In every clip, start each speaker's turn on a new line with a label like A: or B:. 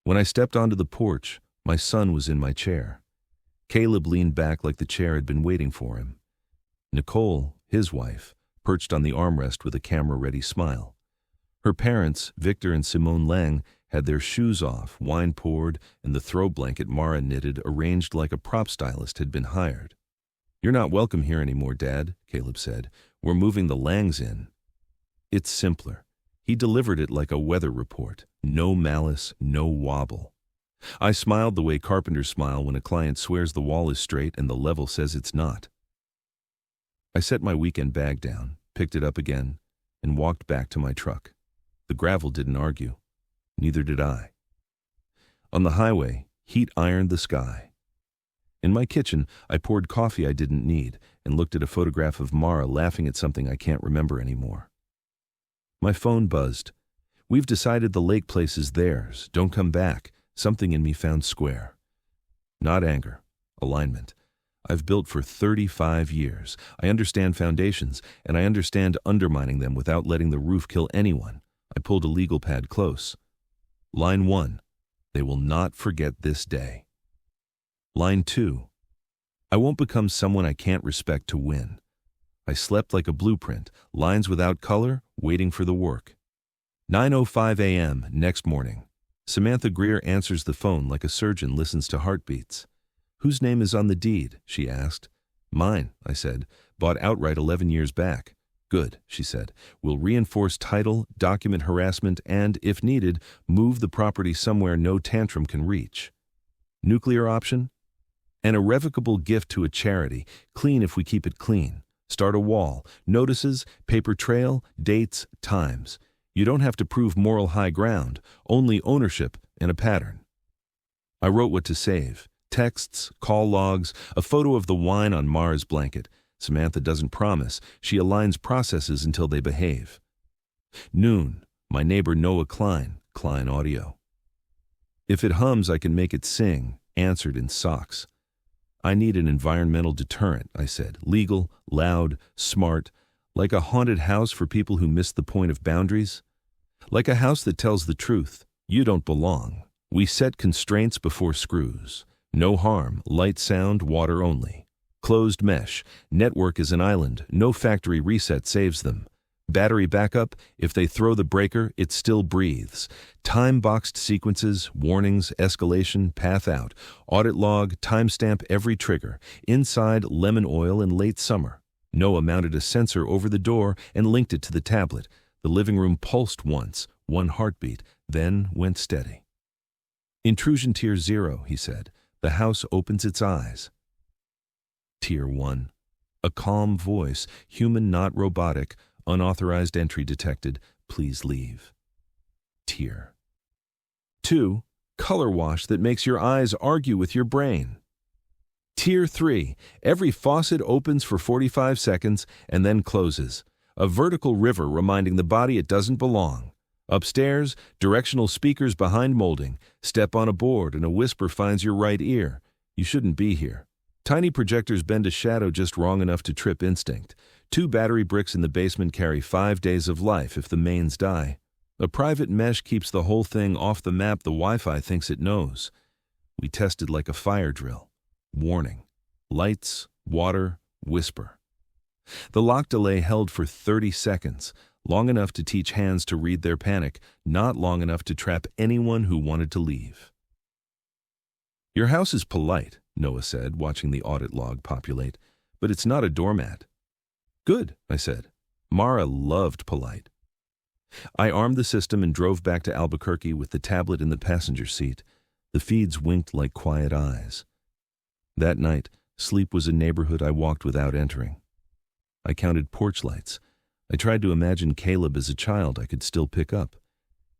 A: When I stepped onto the porch, my son was in my chair. Caleb leaned back like the chair had been waiting for him. Nicole, his wife, perched on the armrest with a camera-ready smile. Her parents, Victor and Simone Lang, had their shoes off, wine poured, and the throw blanket Mara knitted arranged like a prop stylist had been hired. "You're not welcome here anymore, Dad," Caleb said. "We're moving the Langs in." It's simpler. He delivered it like a weather report. No malice, no wobble. I smiled the way carpenters smile when a client swears the wall is straight and the level says it's not. I set my weekend bag down, picked it up again, and walked back to my truck. The gravel didn't argue. Neither did I. On the highway, heat ironed the sky. In my kitchen, I poured coffee I didn't need and looked at a photograph of Mara laughing at something I can't remember anymore. My phone buzzed. "We've decided the lake place is theirs. Don't come back." Something in me found square. Not anger, alignment. I've built for 35 years. I understand foundations, and I understand undermining them without letting the roof kill anyone. I pulled a legal pad close. Line 1, they will not forget this day. Line 2, I won't become someone I can't respect to win. I slept like a blueprint, lines without color, waiting for the work. 9:05 a.m. next morning. Samantha Greer answers the phone like a surgeon listens to heartbeats. "Whose name is on the deed?" she asked. "Mine," I said. "Bought outright 11 years back." "Good," she said. "We'll reinforce title, document harassment, and, if needed, move the property somewhere no tantrum can reach." Nuclear option? An irrevocable gift to a charity, clean if we keep it clean. Start a wall, notices, paper trail, dates, times. You don't have to prove moral high ground, only ownership and a pattern. I wrote what to save. Texts, call logs, a photo of the wine on Mara's blanket. Samantha doesn't promise. She aligns processes until they behave. Noon, my neighbor Noah Klein, Klein Audio. "If it hums, I can make it sing," answered in socks. "I need an environmental deterrent," I said. "Legal, loud, smart, like a haunted house for people who miss the point of boundaries. Like a house that tells the truth. You don't belong. We set constraints before screws. No harm, light sound, water only. Closed mesh. Network is an island. No factory reset saves them. Battery backup, if they throw the breaker, it still breathes. Time-boxed sequences, warnings, escalation, path out. Audit log, timestamp every trigger. Inside, lemon oil in late summer. Noah mounted a sensor over the door and linked it to the tablet. The living room pulsed once, one heartbeat, then went steady. "Intrusion tier 0, he said. The house opens its eyes." Tier 1. A calm voice, human not robotic, unauthorized entry detected, please leave. Tier 2. Color wash that makes your eyes argue with your brain. Tier 3. Every faucet opens for 45 seconds and then closes. A vertical river reminding the body it doesn't belong. Upstairs, directional speakers behind molding. Step on a board and a whisper finds your right ear. You shouldn't be here. Tiny projectors bend a shadow just wrong enough to trip instinct. 2 battery bricks in the basement carry 5 days of life if the mains die. A private mesh keeps the whole thing off the map the Wi-Fi thinks it knows. We tested like a fire drill. Warning. Lights, water, whisper. The lock delay held for 30 seconds, long enough to teach hands to read their panic, not long enough to trap anyone who wanted to leave. "Your house is polite," Noah said, watching the audit log populate, "but it's not a doormat." "Good," I said. Mara loved polite. I armed the system and drove back to Albuquerque with the tablet in the passenger seat. The feeds winked like quiet eyes. That night, sleep was a neighborhood I walked without entering. I counted porch lights. I tried to imagine Caleb as a child I could still pick up.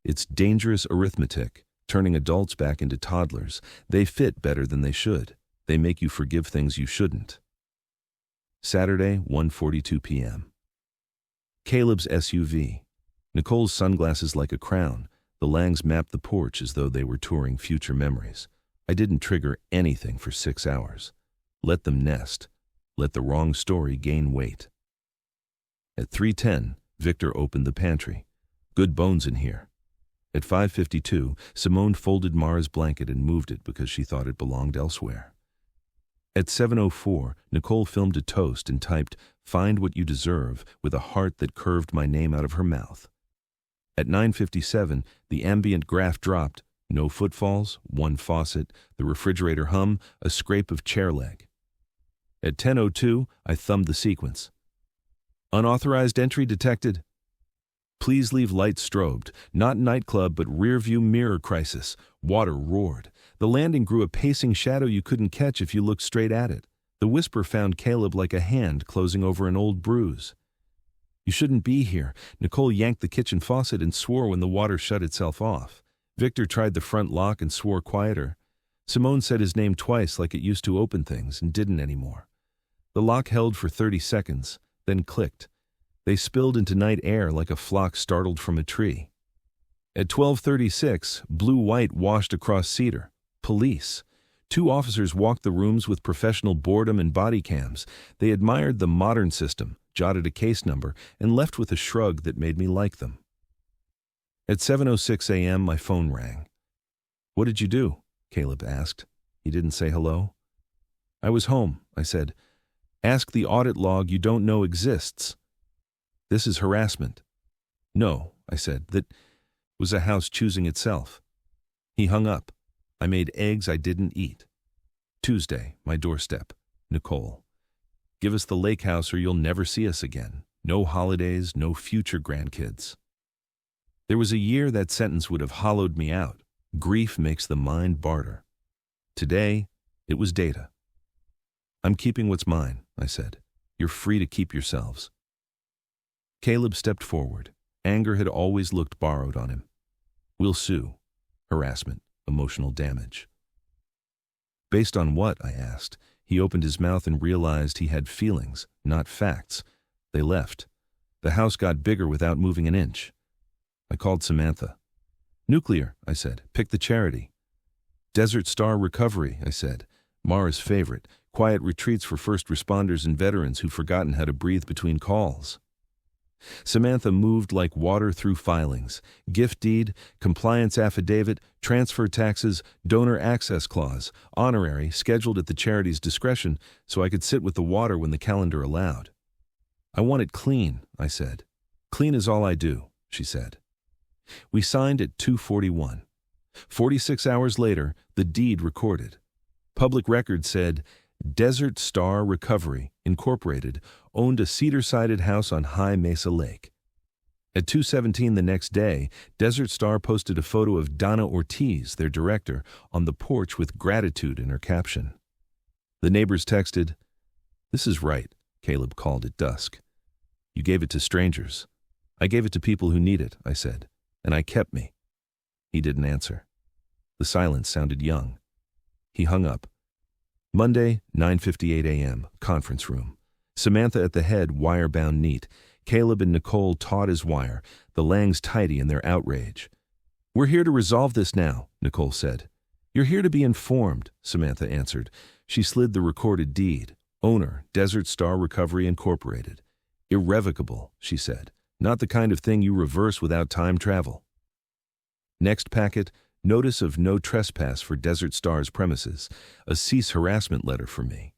A: It's dangerous arithmetic, turning adults back into toddlers. They fit better than they should. They make you forgive things you shouldn't. Saturday, 1:42 p.m. Caleb's SUV. Nicole's sunglasses like a crown. The Langs mapped the porch as though they were touring future memories. I didn't trigger anything for 6 hours. Let them nest. Let the wrong story gain weight. At 3:10, Victor opened the pantry. "Good bones in here." At 5:52, Simone folded Mara's blanket and moved it because she thought it belonged elsewhere. At 7:04, Nicole filmed a toast and typed, "Find what you deserve," with a heart that curved my name out of her mouth. At 9:57, the ambient graph dropped. No footfalls, one faucet, the refrigerator hum, a scrape of chair leg. At 10:02, I thumbed the sequence. Unauthorized entry detected. Please leave light strobed. Not nightclub, but rearview mirror crisis. Water roared. The landing grew a pacing shadow you couldn't catch if you looked straight at it. The whisper found Caleb like a hand closing over an old bruise. You shouldn't be here. Nicole yanked the kitchen faucet and swore when the water shut itself off. Victor tried the front lock and swore quieter. Simone said his name twice like it used to open things and didn't anymore. The lock held for 30 seconds, then clicked. They spilled into night air like a flock startled from a tree. At 12:36, blue-white washed across Cedar. Police. 2 officers walked the rooms with professional boredom and body cams. They admired the modern system, jotted a case number, and left with a shrug that made me like them. At 7:06 a.m., my phone rang. "What did you do?" Caleb asked. He didn't say hello. "I was home," I said. "Ask the audit log you don't know exists." "This is harassment." "No," I said, "that was a house choosing itself." He hung up. I made eggs I didn't eat. Tuesday, my doorstep. Nicole. "Give us the lake house or you'll never see us again. No holidays, no future grandkids." There was a year that sentence would have hollowed me out. Grief makes the mind barter. Today, it was data. "I'm keeping what's mine," I said. "You're free to keep yourselves." Caleb stepped forward. Anger had always looked borrowed on him. "We'll sue." Harassment, emotional damage. "Based on what?" I asked. He opened his mouth and realized he had feelings, not facts. They left. The house got bigger without moving an inch. I called Samantha. "Nuclear," I said. "Pick the charity." "Desert Star Recovery," I said. Mara's favorite. Quiet retreats for first responders and veterans who've forgotten how to breathe between calls. Samantha moved like water through filings. Gift deed, compliance affidavit, transfer taxes, donor access clause, honorary, scheduled at the charity's discretion so I could sit with the water when the calendar allowed. "I want it clean," I said. "Clean is all I do," she said. We signed at 2:41. 46 hours later, the deed recorded. Public record said, Desert Star Recovery, Incorporated, owned a cedar-sided house on High Mesa Lake. At 2:17 the next day, Desert Star posted a photo of Donna Ortiz, their director, on the porch with gratitude in her caption. The neighbors texted, "This is right," Caleb called at dusk. "You gave it to strangers." "I gave it to people who need it," I said, "and I kept me." He didn't answer. The silence sounded young. He hung up. Monday, 9:58 a.m., conference room. Samantha at the head, wire-bound neat. Caleb and Nicole taut as wire, the Langs tidy in their outrage. "We're here to resolve this now," Nicole said. "You're here to be informed," Samantha answered. She slid the recorded deed. Owner, Desert Star Recovery Incorporated. Irrevocable, she said. Not the kind of thing you reverse without time travel. Next packet, notice of no trespass for Desert Star's premises, a cease harassment letter for me.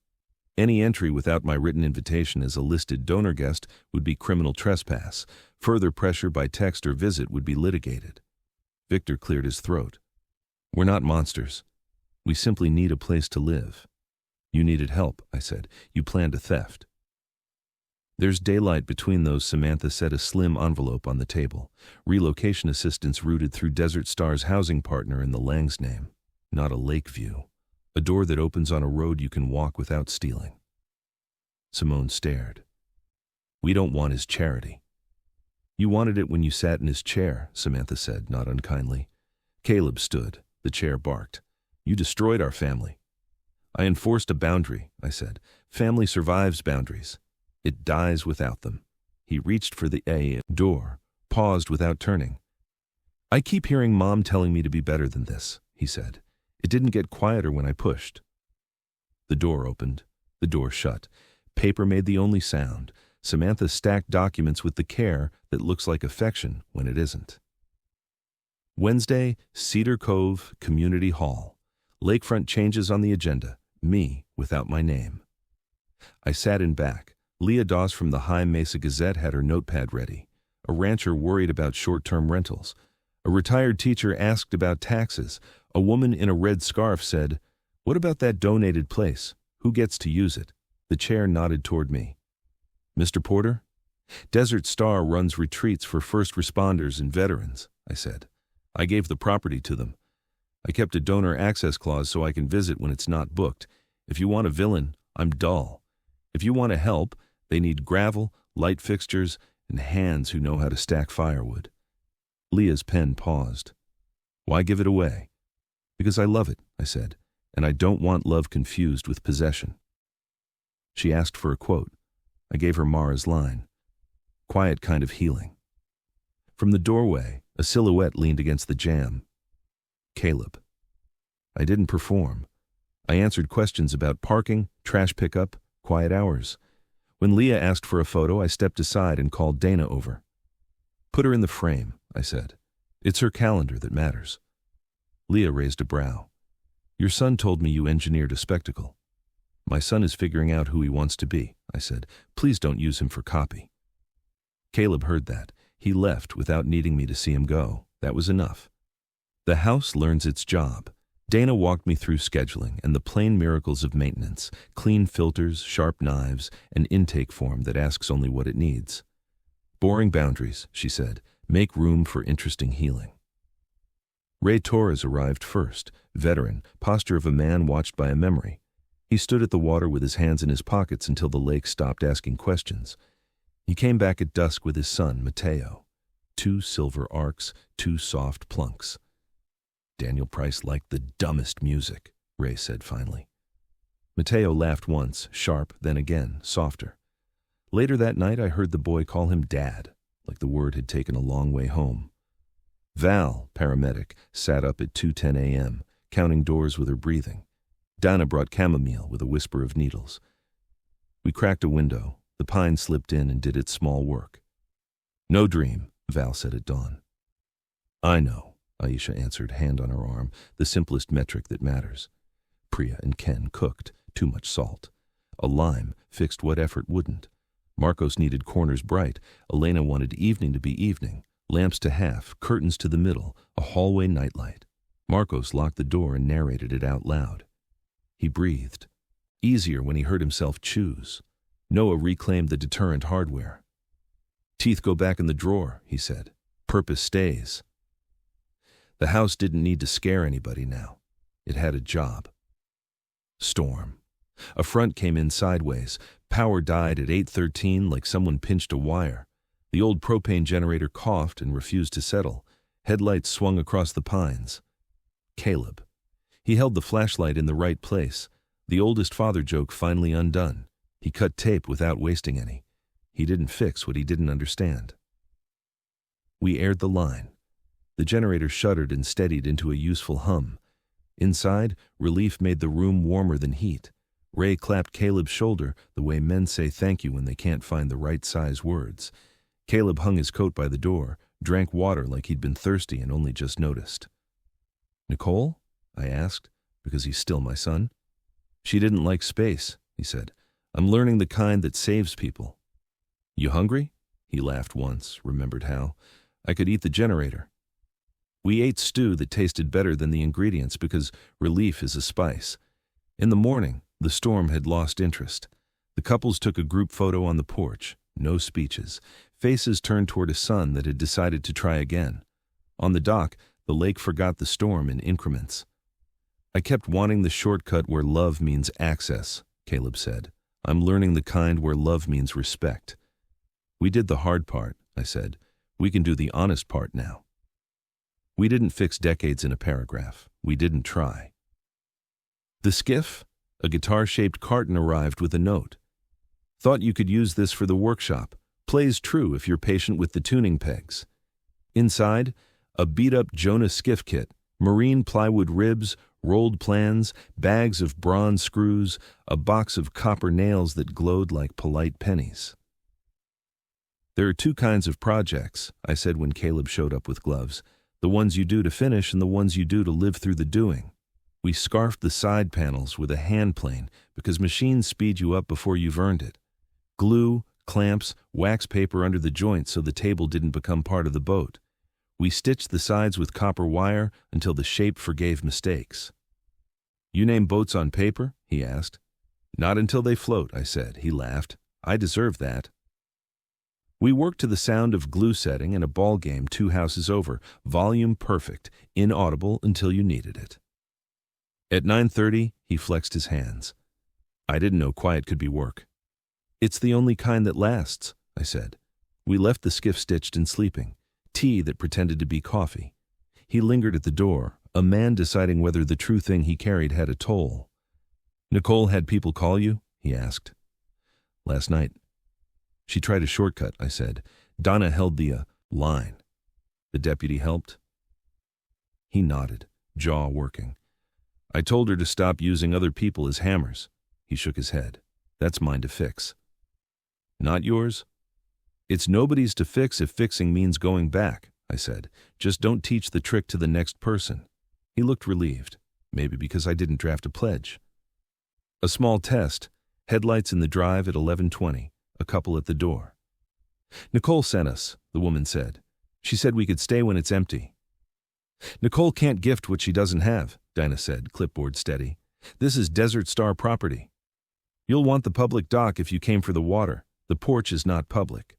A: Any entry without my written invitation as a listed donor guest would be criminal trespass. Further pressure by text or visit would be litigated. Victor cleared his throat. "We're not monsters. We simply need a place to live." "You needed help," I said. "You planned a theft." There's daylight between those. Samantha set a slim envelope on the table. Relocation assistance routed through Desert Star's housing partner in the Lang's name. Not a lake view. A door that opens on a road you can walk without stealing. Simone stared. "We don't want his charity." "You wanted it when you sat in his chair," Samantha said, not unkindly. Caleb stood. The chair barked. "You destroyed our family." "I enforced a boundary," I said. "Family survives boundaries. It dies without them." He reached for the door, paused without turning. "I keep hearing Mom telling me to be better than this," he said. It didn't get quieter when I pushed. The door opened. The door shut. Paper made the only sound. Samantha stacked documents with the care that looks like affection when it isn't. Wednesday, Cedar Cove Community Hall. Lakefront changes on the agenda. Me, without my name. I sat in back. Leah Doss from the High Mesa Gazette had her notepad ready. A rancher worried about short-term rentals. A retired teacher asked about taxes. A woman in a red scarf said, "What about that donated place? Who gets to use it?" The chair nodded toward me. "Mr. Porter?" "Desert Star runs retreats for first responders and veterans," I said. "I gave the property to them. I kept a donor access clause so I can visit when it's not booked. If you want a villain, I'm dull. If you want to help, they need gravel, light fixtures, and hands who know how to stack firewood." Leah's pen paused. "Why give it away?" "Because I love it," I said, "and I don't want love confused with possession." She asked for a quote. I gave her Mara's line. "Quiet kind of healing." From the doorway, a silhouette leaned against the jamb. Caleb. I didn't perform. I answered questions about parking, trash pickup, quiet hours. When Leah asked for a photo, I stepped aside and called Dana over. "Put her in the frame," I said. "It's her calendar that matters." Leah raised a brow. "Your son told me you engineered a spectacle." "My son is figuring out who he wants to be," I said. "Please don't use him for copy." Caleb heard that. He left without needing me to see him go. That was enough. The house learns its job. Dana walked me through scheduling and the plain miracles of maintenance, clean filters, sharp knives, an intake form that asks only what it needs. "Boring boundaries," she said. "Make room for interesting healing." Ray Torres arrived first, veteran, posture of a man watched by a memory. He stood at the water with his hands in his pockets until the lake stopped asking questions. He came back at dusk with his son, Mateo. 2 silver arcs, 2 soft plunks. "Daniel Price liked the dumbest music," Ray said finally. Mateo laughed once, sharp, then again, softer. Later that night I heard the boy call him Dad, like the word had taken a long way home. Val, paramedic, sat up at 2:10 a.m., counting doors with her breathing. Dana brought chamomile with a whisper of needles. We cracked a window. The pine slipped in and did its small work. "No dream," Val said at dawn. "I know," Aisha answered, hand on her arm, the simplest metric that matters. Priya and Ken cooked, too much salt. A lime fixed what effort wouldn't. Marcos needed corners bright. Elena wanted evening to be evening. Lamps to half, curtains to the middle, a hallway nightlight. Marcos locked the door and narrated it out loud. He breathed. Easier when he heard himself choose. Noah reclaimed the deterrent hardware. "Teeth go back in the drawer," he said. "Purpose stays." The house didn't need to scare anybody now. It had a job. Storm. A front came in sideways. Power died at 8:13 like someone pinched a wire. The old propane generator coughed and refused to settle. Headlights swung across the pines. Caleb. He held the flashlight in the right place. The oldest father joke finally undone. He cut tape without wasting any. He didn't fix what he didn't understand. We aired the line. The generator shuddered and steadied into a useful hum. Inside, relief made the room warmer than heat. Ray clapped Caleb's shoulder the way men say thank you when they can't find the right size words. Caleb hung his coat by the door, drank water like he'd been thirsty and only just noticed. "Nicole?" I asked, because he's still my son. "She didn't like space," he said. "I'm learning the kind that saves people." "You hungry?" He laughed once, remembered how. "I could eat the generator." We ate stew that tasted better than the ingredients because relief is a spice. In the morning, the storm had lost interest. The couples took a group photo on the porch. No speeches. Faces turned toward a sun that had decided to try again. On the dock, the lake forgot the storm in increments. "I kept wanting the shortcut where love means access," Caleb said. "I'm learning the kind where love means respect." "We did the hard part," I said. "We can do the honest part now." We didn't fix decades in a paragraph. We didn't try. The skiff, a guitar-shaped carton, arrived with a note. "Thought you could use this for the workshop. Plays true if you're patient with the tuning pegs." Inside, a beat-up Jonah skiff kit, marine plywood ribs, rolled plans, bags of bronze screws, a box of copper nails that glowed like polite pennies. "There are 2 kinds of projects," I said when Caleb showed up with gloves. The ones you do to finish and the ones you do to live through the doing. We scarfed the side panels with a hand plane because machines speed you up before you've earned it. Glue, clamps, wax paper under the joints so the table didn't become part of the boat. We stitched the sides with copper wire until the shape forgave mistakes. You name boats on paper? He asked. Not until they float, I said. He laughed. I deserve that. We worked to the sound of glue setting in a ball game 2 houses over, volume perfect, inaudible until you needed it. At 9:30, he flexed his hands. I didn't know quiet could be work. It's the only kind that lasts, I said. We left the skiff stitched and sleeping, tea that pretended to be coffee. He lingered at the door, a man deciding whether the true thing he carried had a toll. Nicole had people call you? He asked. Last night. She tried a shortcut, I said. Donna held the line. The deputy helped? He nodded, jaw working. I told her to stop using other people as hammers. He shook his head. That's mine to fix. Not yours? It's nobody's to fix if fixing means going back, I said. Just don't teach the trick to the next person. He looked relieved, maybe because I didn't draft a pledge. A small test, headlights in the drive at 11:20, a couple at the door. Nicole sent us, the woman said. She said we could stay when it's empty. Nicole can't gift what she doesn't have, Dinah said, clipboard steady. This is Desert Star property. You'll want the public dock if you came for the water. The porch is not public.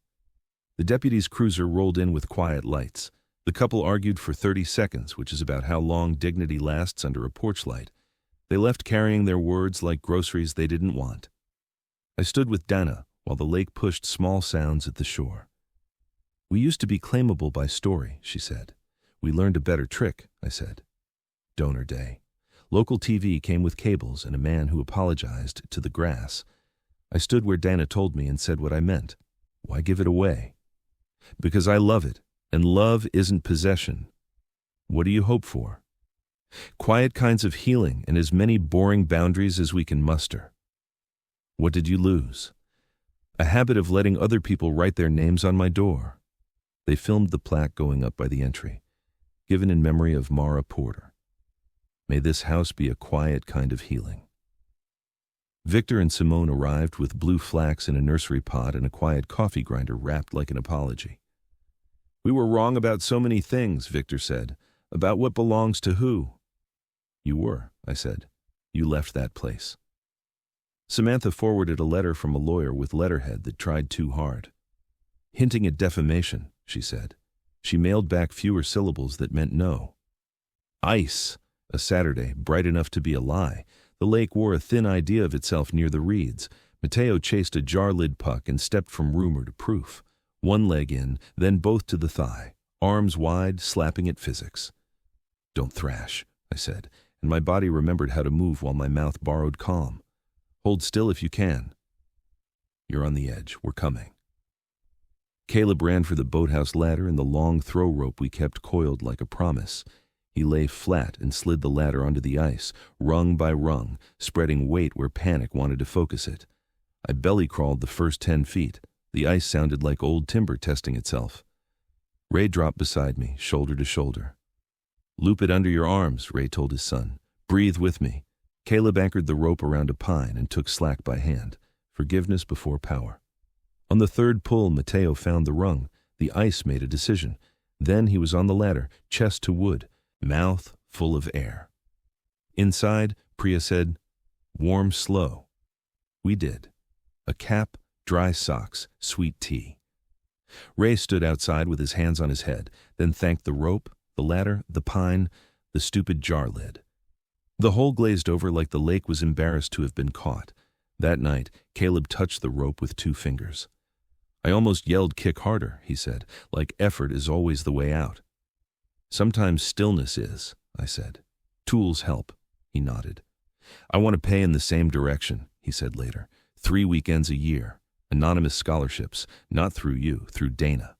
A: The deputy's cruiser rolled in with quiet lights. The couple argued for 30 seconds, which is about how long dignity lasts under a porch light. They left carrying their words like groceries they didn't want. I stood with Dana while the lake pushed small sounds at the shore. We used to be claimable by story, she said. We learned a better trick, I said. Donor day. Local TV came with cables and a man who apologized to the grass. I stood where Dana told me and said what I meant. Why give it away? Because I love it, and love isn't possession. What do you hope for? Quiet kinds of healing and as many boring boundaries as we can muster. What did you lose? A habit of letting other people write their names on my door. They filmed the plaque going up by the entry, given in memory of Mara Porter. May this house be a quiet kind of healing. Victor and Simone arrived with blue flax in a nursery pot and a quiet coffee grinder wrapped like an apology. We were wrong about so many things, Victor said. About what belongs to who? You were, I said. You left that place. Samantha forwarded a letter from a lawyer with letterhead that tried too hard. Hinting at defamation, she said. She mailed back fewer syllables that meant no. Ice, a Saturday, bright enough to be a lie. The lake wore a thin idea of itself near the reeds. Mateo chased a jar-lid puck and stepped from rumor to proof. One leg in, then both to the thigh, arms wide, slapping at physics. Don't thrash, I said, and my body remembered how to move while my mouth borrowed calm. Hold still if you can. You're on the edge. We're coming. Caleb ran for the boathouse ladder and the long throw rope we kept coiled like a promise. He lay flat and slid the ladder onto the ice, rung by rung, spreading weight where panic wanted to focus it. I belly-crawled the first 10 feet. The ice sounded like old timber testing itself. Ray dropped beside me, shoulder to shoulder. Loop it under your arms, Ray told his son. Breathe with me. Caleb anchored the rope around a pine and took slack by hand. Forgiveness before power. On the third pull, Mateo found the rung. The ice made a decision. Then he was on the ladder, chest to wood, mouth full of air. Inside, Priya said, warm slow. We did. A cap, dry socks, sweet tea. Ray stood outside with his hands on his head, then thanked the rope, the ladder, the pine, the stupid jar lid. The hole glazed over like the lake was embarrassed to have been caught. That night, Caleb touched the rope with 2 fingers. I almost yelled kick harder, he said, like effort is always the way out. Sometimes stillness is, I said. Tools help, he nodded. I want to pay in the same direction, he said later. 3 weekends a year, anonymous scholarships, not through you, through Dana.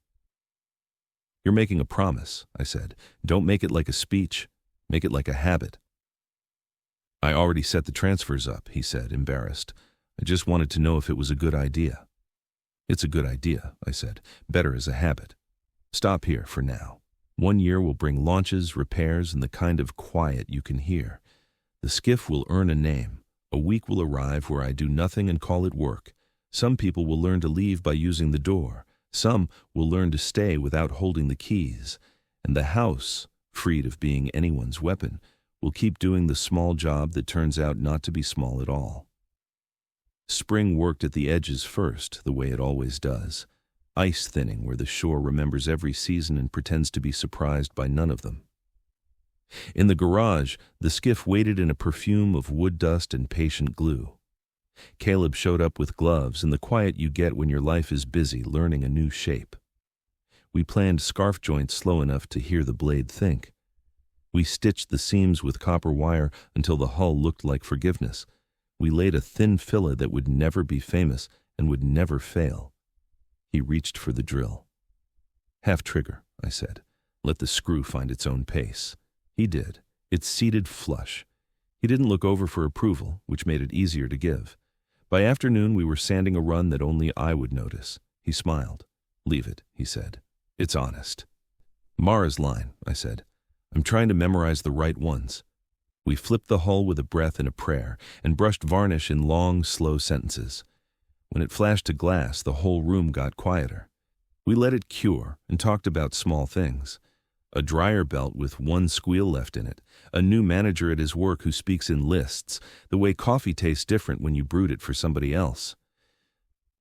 A: You're making a promise, I said. Don't make it like a speech, make it like a habit. I already set the transfers up, he said, embarrassed. I just wanted to know if it was a good idea. It's a good idea, I said. Better as a habit. Stop here for now. 1 year will bring launches, repairs, and the kind of quiet you can hear. The skiff will earn a name. A week will arrive where I do nothing and call it work. Some people will learn to leave by using the door. Some will learn to stay without holding the keys. And the house, freed of being anyone's weapon, will keep doing the small job that turns out not to be small at all. Spring worked at the edges first, the way it always does. Ice thinning where the shore remembers every season and pretends to be surprised by none of them. In the garage, the skiff waited in a perfume of wood dust and patient glue. Caleb showed up with gloves and the quiet you get when your life is busy learning a new shape. We planned scarf joints slow enough to hear the blade think. We stitched the seams with copper wire until the hull looked like forgiveness. We laid a thin fillet that would never be famous and would never fail. He reached for the drill. "Half trigger," I said. "Let the screw find its own pace." He did. It seated flush. He didn't look over for approval, which made it easier to give. By afternoon, we were sanding a run that only I would notice. He smiled. "Leave it," he said. "It's honest." "Mara's line," I said. "I'm trying to memorize the right ones." We flipped the hull with a breath and a prayer, and brushed varnish in long, slow sentences. When it flashed to glass, the whole room got quieter. We let it cure and talked about small things. A dryer belt with one squeal left in it, a new manager at his work who speaks in lists, the way coffee tastes different when you brewed it for somebody else.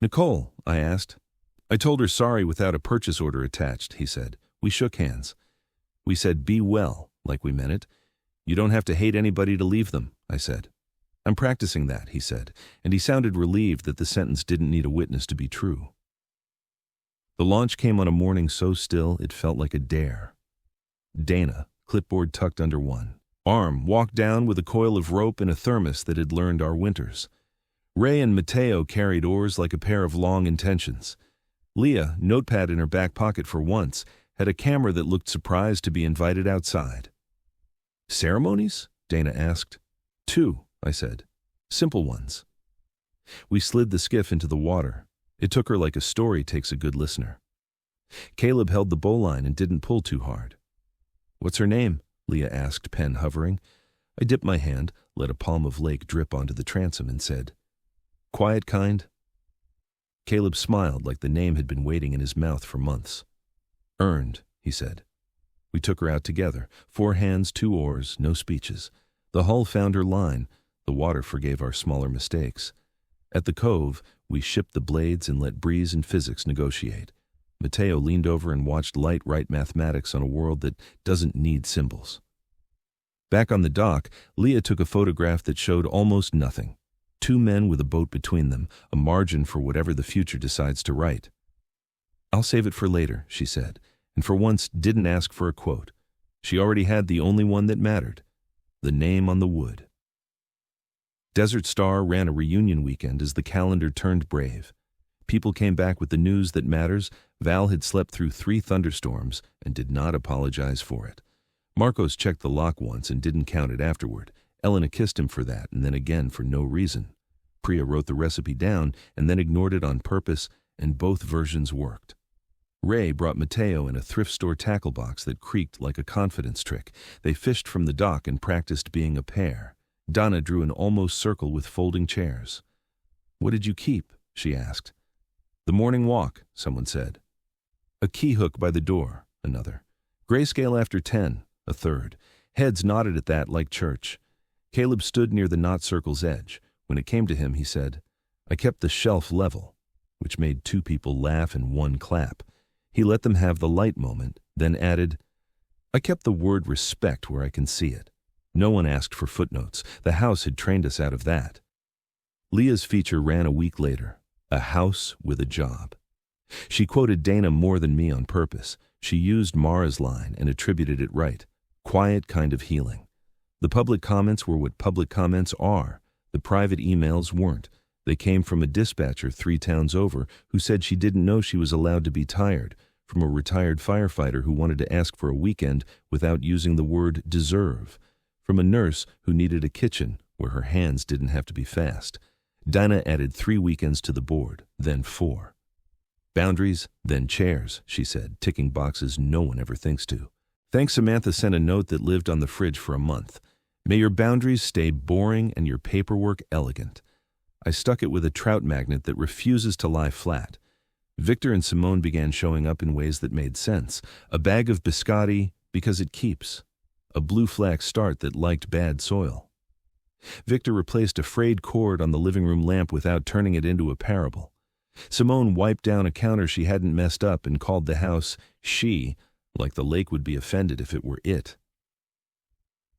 A: "Nicole," I asked. "I told her sorry without a purchase order attached," he said. We shook hands. We said "be well," like we meant it. "You don't have to hate anybody to leave them," I said. "I'm practicing that," he said, and he sounded relieved that the sentence didn't need a witness to be true. The launch came on a morning so still it felt like a dare. Dana, clipboard tucked under one arm, walked down with a coil of rope and a thermos that had learned our winters. Ray and Mateo carried oars like a pair of long intentions. Leah, notepad in her back pocket for once, had a camera that looked surprised to be invited outside. "Ceremonies?" Dana asked. "2," I said. "Simple ones." We slid the skiff into the water. It took her like a story takes a good listener. Caleb held the bowline and didn't pull too hard. "What's her name?" Leah asked, pen hovering. I dipped my hand, let a palm of lake drip onto the transom, and said, "Quiet kind." Caleb smiled like the name had been waiting in his mouth for months. "Earned," he said. We took her out together, 4 hands, 2 oars, no speeches. The hull found her line. The water forgave our smaller mistakes. At the cove, we shipped the blades and let breeze and physics negotiate. Mateo leaned over and watched light write mathematics on a world that doesn't need symbols. Back on the dock, Leah took a photograph that showed almost nothing. 2 men with a boat between them, a margin for whatever the future decides to write. "I'll save it for later," she said, and for once didn't ask for a quote. She already had the only one that mattered, the name on the wood. Desert Star ran a reunion weekend as the calendar turned brave. People came back with the news that matters. Val had slept through 3 thunderstorms and did not apologize for it. Marcos checked the lock once and didn't count it afterward. Elena kissed him for that and then again for no reason. Priya wrote the recipe down and then ignored it on purpose, and both versions worked. Ray brought Mateo in a thrift store tackle box that creaked like a confidence trick. They fished from the dock and practiced being a pair. Donna drew an almost circle with folding chairs. "What did you keep?" she asked. "The morning walk," someone said. "A key hook by the door," another. "Grayscale after 10, a third. Heads nodded at that like church. Caleb stood near the knot circle's edge. When it came to him, he said, "I kept the shelf level," which made 2 people laugh and 1 clap. He let them have the light moment, then added, "I kept the word respect where I can see it." No one asked for footnotes. The house had trained us out of that. Leah's feature ran a week later, a house with a job. She quoted Dana more than me on purpose. She used Mara's line and attributed it right. Quiet kind of healing. The public comments were what public comments are. The private emails weren't. They came from a dispatcher 3 towns over who said she didn't know she was allowed to be tired, from a retired firefighter who wanted to ask for a weekend without using the word deserve, from a nurse who needed a kitchen where her hands didn't have to be fast. Dinah added 3 weekends to the board, then 4. "Boundaries, then chairs," she said, ticking boxes no one ever thinks to. Thanks, Samantha sent a note that lived on the fridge for a month. May your boundaries stay boring and your paperwork elegant. I stuck it with a trout magnet that refuses to lie flat. Victor and Simone began showing up in ways that made sense. A bag of biscotti because it keeps. A blue flax start that liked bad soil. Victor replaced a frayed cord on the living room lamp without turning it into a parable. Simone wiped down a counter she hadn't messed up and called the house she, like the lake would be offended if it were it.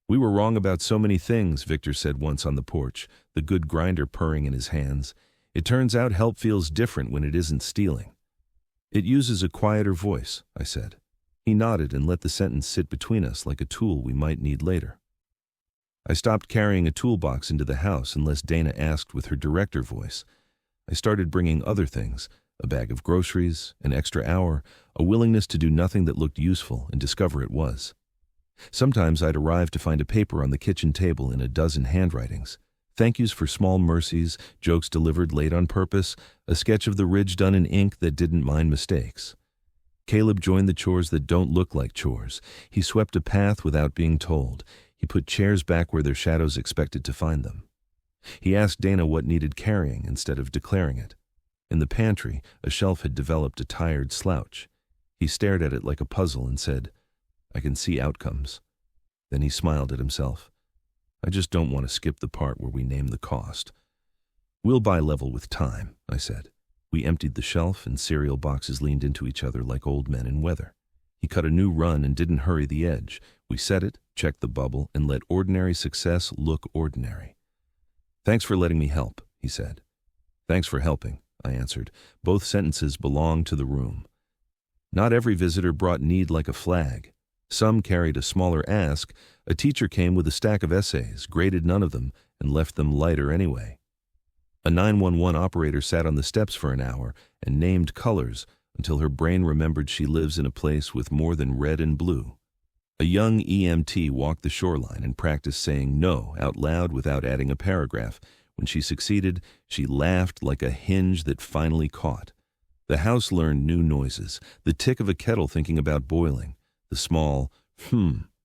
A: We were wrong about so many things, Victor said once on the porch, the good grinder purring in his hands. It turns out help feels different when it isn't stealing. It uses a quieter voice, I said. He nodded and let the sentence sit between us like a tool we might need later. I stopped carrying a toolbox into the house unless Dana asked with her director voice. I started bringing other things, a bag of groceries, an extra hour, a willingness to do nothing that looked useful and discover it was. Sometimes I'd arrive to find a paper on the kitchen table in a dozen handwritings. Thank yous for small mercies, jokes delivered late on purpose, a sketch of the ridge done in ink that didn't mind mistakes. Caleb joined the chores that don't look like chores. He swept a path without being told. He put chairs back where their shadows expected to find them. He asked Dana what needed carrying instead of declaring it. In the pantry, a shelf had developed a tired slouch. He stared at it like a puzzle and said, I can see outcomes. Then he smiled at himself. I just don't want to skip the part where we name the cost. We'll buy level with time, I said. We emptied the shelf and cereal boxes leaned into each other like old men in weather. He cut a new run and didn't hurry the edge. We set it, checked the bubble, and let ordinary success look ordinary. Thanks for letting me help, he said. Thanks for helping, I answered. Both sentences belonged to the room. Not every visitor brought need like a flag. Some carried a smaller ask. A teacher came with a stack of essays, graded none of them, and left them lighter anyway. A 911 operator sat on the steps for an hour and named colors until her brain remembered she lives in a place with more than red and blue. A young EMT walked the shoreline and practiced saying no out loud without adding a paragraph. When she succeeded, she laughed like a hinge that finally caught. The house learned new noises, the tick of a kettle thinking about boiling, the small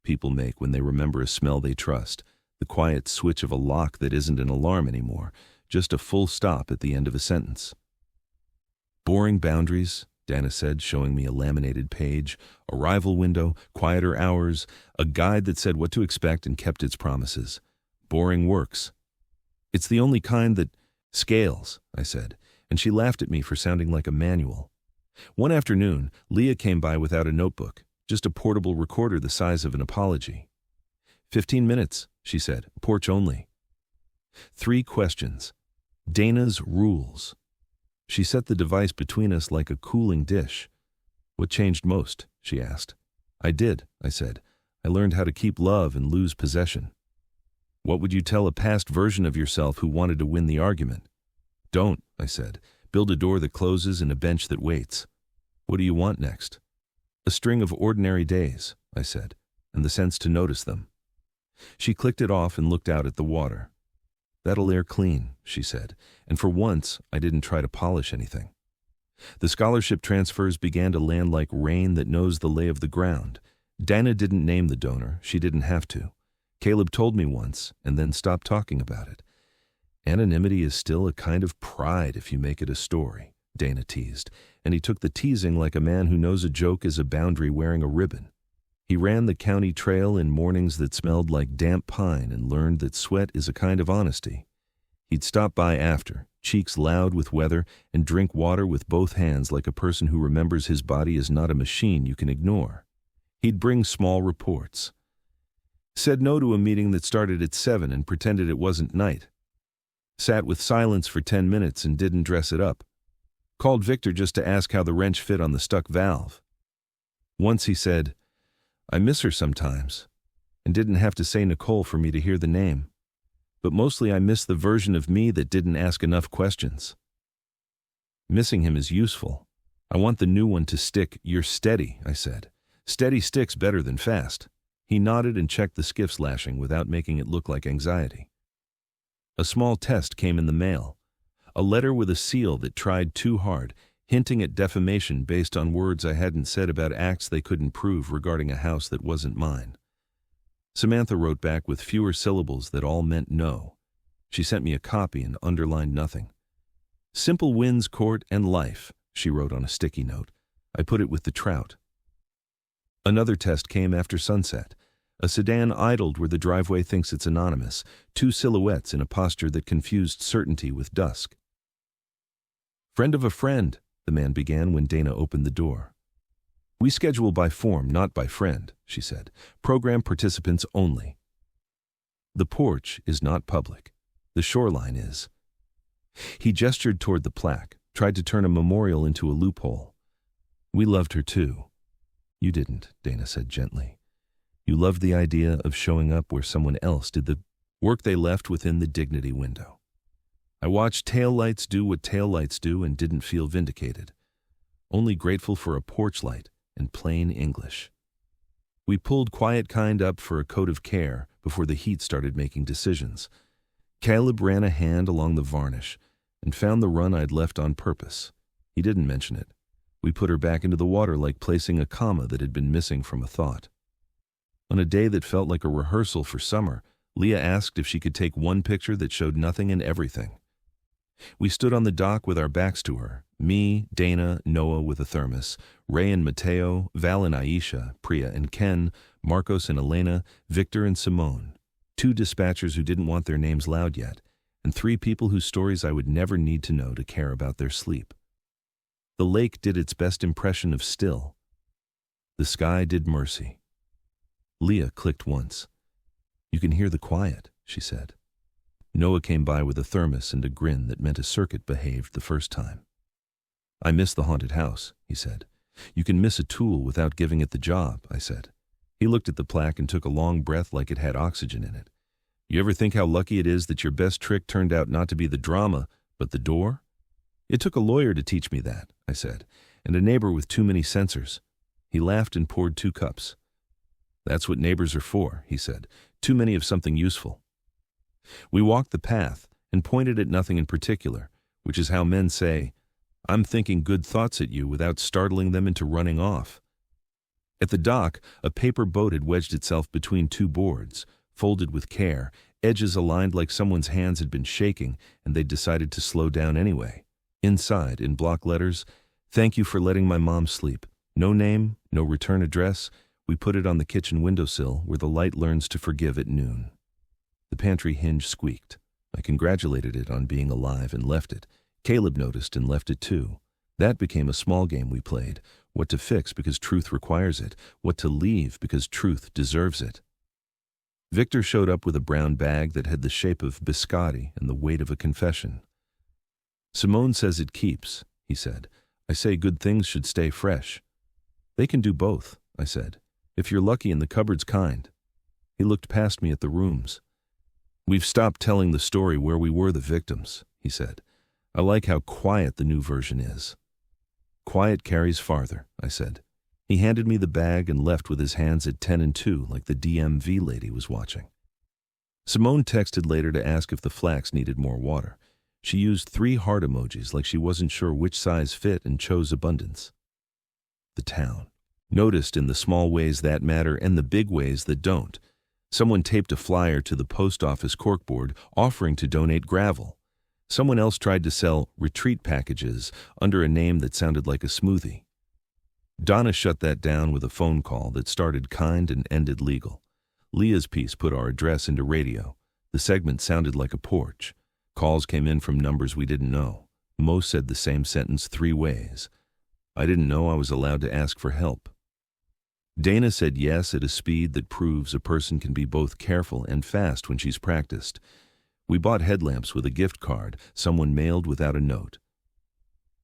A: people make when they remember a smell they trust, the quiet switch of a lock that isn't an alarm anymore, just a full stop at the end of a sentence. Boring boundaries, Dana said, showing me a laminated page, arrival window, quieter hours, a guide that said what to expect and kept its promises. Boring works. It's the only kind that scales, I said, and she laughed at me for sounding like a manual. One afternoon, Leah came by without a notebook, just a portable recorder the size of an apology. 15 minutes, she said, porch only. 3 questions. Dana's rules. She set the device between us like a cooling dish. What changed most? She asked. I did, I said. I learned how to keep love and lose possession. What would you tell a past version of yourself who wanted to win the argument? Don't, I said. Build a door that closes and a bench that waits. What do you want next? A string of ordinary days, I said, and the sense to notice them. She clicked it off and looked out at the water. That'll air clean, she said, and for once I didn't try to polish anything. The scholarship transfers began to land like rain that knows the lay of the ground. Dana didn't name the donor, she didn't have to. Caleb told me once, and then stopped talking about it. Anonymity is still a kind of pride if you make it a story, Dana teased, and he took the teasing like a man who knows a joke is a boundary wearing a ribbon. He ran the county trail in mornings that smelled like damp pine and learned that sweat is a kind of honesty. He'd stop by after, cheeks loud with weather, and drink water with both hands like a person who remembers his body is not a machine you can ignore. He'd bring small reports. Said no to a meeting that started at 7 and pretended it wasn't night. Sat with silence for 10 minutes and didn't dress it up. Called Victor just to ask how the wrench fit on the stuck valve. Once he said, I miss her sometimes, and didn't have to say Nicole for me to hear the name. But mostly I miss the version of me that didn't ask enough questions. Missing him is useful. I want the new one to stick. You're steady, I said. Steady sticks better than fast. He nodded and checked the skiff's lashing without making it look like anxiety. A small test came in the mail. A letter with a seal that tried too hard. hinting at defamation based on words I hadn't said about acts they couldn't prove regarding a house that wasn't mine. Samantha wrote back with fewer syllables that all meant no. She sent me a copy and underlined nothing. "Simple wins court and life," she wrote on a sticky note. I put it with the trout. Another test came after sunset. A sedan idled where the driveway thinks it's anonymous, two silhouettes in a posture that confused certainty with dusk. "Friend of a friend," the man began when Dana opened the door. "We schedule by form, not by friend," she said. "Program participants only. The porch is not public. The shoreline is." He gestured toward the plaque, tried to turn a memorial into a loophole. "We loved her too." "You didn't," Dana said gently. "You loved the idea of showing up where someone else did the work they left within the dignity window. I watched taillights do what taillights do and didn't feel vindicated. Only grateful for a porch light and plain English. We pulled quiet kind up for a coat of care before the heat started making decisions. Caleb ran a hand along the varnish and found the run I'd left on purpose. He didn't mention it. We put her back into the water like placing a comma that had been missing from a thought. On a day that felt like a rehearsal for summer, Leah asked if she could take one picture that showed nothing and everything. We stood on the dock with our backs to her, me, Dana, Noah with a thermos, Ray and Mateo, Val and Aisha, Priya and Ken, Marcos and Elena, Victor and Simone, two dispatchers who didn't want their names loud yet, and three people whose stories I would never need to know to care about their sleep. The lake did its best impression of still. The sky did mercy. Leah clicked once. "You can hear the quiet," she said. Noah came by with a thermos and a grin that meant a circuit behaved the first time. "I miss the haunted house," he said. "You can miss a tool without giving it the job," I said. He looked at the plaque and took a long breath like it had oxygen in it. "You ever think how lucky it is that your best trick turned out not to be the drama, but the door?" "It took a lawyer to teach me that," I said, "and a neighbor with too many sensors." He laughed and poured 2 cups. "That's what neighbors are for," he said. "Too many of something useful." We walked the path and pointed at nothing in particular, which is how men say, "I'm thinking good thoughts at you," without startling them into running off. At the dock, a paper boat had wedged itself between 2 boards, folded with care, edges aligned like someone's hands had been shaking, and they'd decided to slow down anyway. Inside, in block letters, "Thank you for letting my mom sleep. No name, no return address." We put it on the kitchen windowsill where the light learns to forgive at noon. The pantry hinge squeaked. I congratulated it on being alive and left it. Caleb noticed and left it too. That became a small game we played. What to fix because truth requires it. What to leave because truth deserves it. Victor showed up with a brown bag that had the shape of biscotti and the weight of a confession. "Simone says it keeps," he said. "I say good things should stay fresh." "They can do both," I said. "If you're lucky and the cupboard's kind." He looked past me at the rooms. "We've stopped telling the story where we were the victims," he said. "I like how quiet the new version is." "Quiet carries farther," I said. He handed me the bag and left with his hands at 10 and 2 like the DMV lady was watching. Simone texted later to ask if the flax needed more water. She used 3 heart emojis like she wasn't sure which size fit and chose abundance. The town. Noticed in the small ways that matter and the big ways that don't. Someone taped a flyer to the post office corkboard offering to donate gravel. Someone else tried to sell retreat packages under a name that sounded like a smoothie. Donna shut that down with a phone call that started kind and ended legal. Leah's piece put our address into radio. The segment sounded like a porch. Calls came in from numbers we didn't know. Most said the same sentence 3 ways. I didn't know I was allowed to ask for help. Dana said yes at a speed that proves a person can be both careful and fast when she's practiced. We bought headlamps with a gift card someone mailed without a note.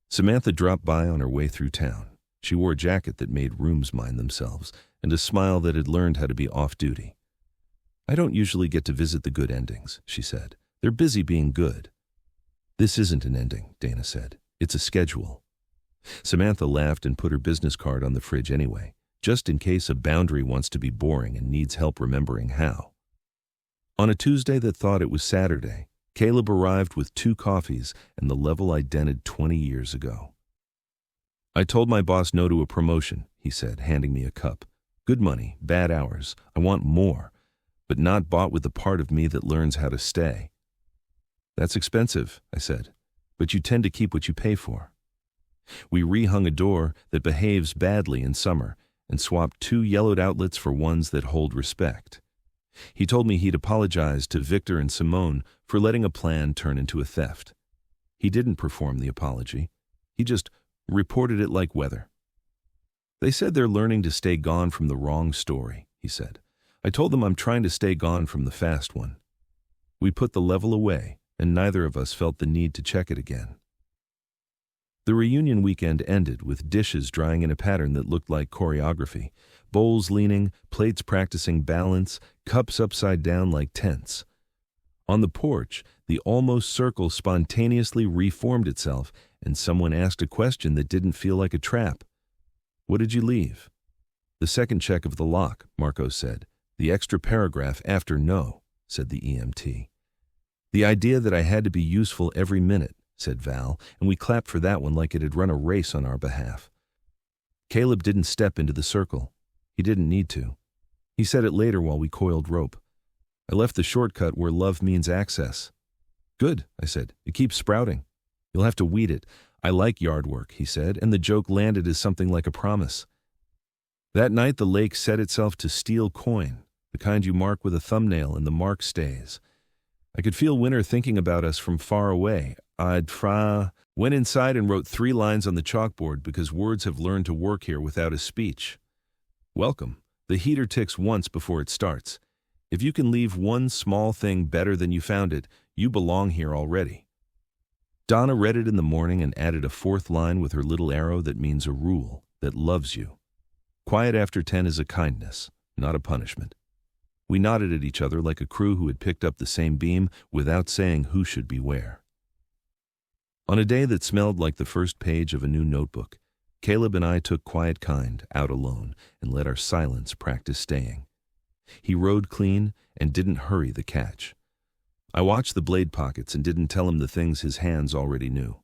A: Samantha dropped by on her way through town. She wore a jacket that made rooms mind themselves and a smile that had learned how to be off-duty. "I don't usually get to visit the good endings," she said. "They're busy being good." "This isn't an ending," Dana said. "It's a schedule." Samantha laughed and put her business card on the fridge anyway, just in case a boundary wants to be boring and needs help remembering how. On a Tuesday that thought it was Saturday, Caleb arrived with 2 coffees and the level I dented 20 years ago. I told my boss no to a promotion, he said, handing me a cup. Good money, bad hours. I want more, but not bought with the part of me that learns how to stay. That's expensive, I said, but you tend to keep what you pay for. We rehung a door that behaves badly in summer and swapped 2 yellowed outlets for ones that hold respect. He told me he'd apologized to Victor and Simone for letting a plan turn into a theft. He didn't perform the apology. He just reported it like weather. They said they're learning to stay gone from the wrong story, he said. I told them I'm trying to stay gone from the fast one. We put the level away, and neither of us felt the need to check it again. The reunion weekend ended with dishes drying in a pattern that looked like choreography, bowls leaning, plates practicing balance, cups upside down like tents. On the porch, the almost circle spontaneously reformed itself, and someone asked a question that didn't feel like a trap. What did you leave? The second check of the lock, Marco said. The extra paragraph after no, said the EMT. The idea that I had to be useful every minute, said Val, and we clapped for that one like it had run a race on our behalf. Caleb didn't step into the circle. He didn't need to. He said it later while we coiled rope. I left the shortcut where love means access. Good, I said. It keeps sprouting. You'll have to weed it. I like yard work, he said, and the joke landed as something like a promise. That night the lake set itself to steel coin, the kind you mark with a thumbnail and the mark stays. I could feel Winter thinking about us from far away. Went inside and wrote 3 lines on the chalkboard because words have learned to work here without a speech. Welcome. The heater ticks once before it starts. If you can leave one small thing better than you found it, you belong here already. Donna read it in the morning and added a 4th line with her little arrow that means a rule, that loves you. Quiet after 10 is a kindness, not a punishment. We nodded at each other like a crew who had picked up the same beam without saying who should be where. On a day that smelled like the first page of a new notebook, Caleb and I took Quiet Kind out alone and let our silence practice staying. He rode clean and didn't hurry the catch. I watched the blade pockets and didn't tell him the things his hands already knew.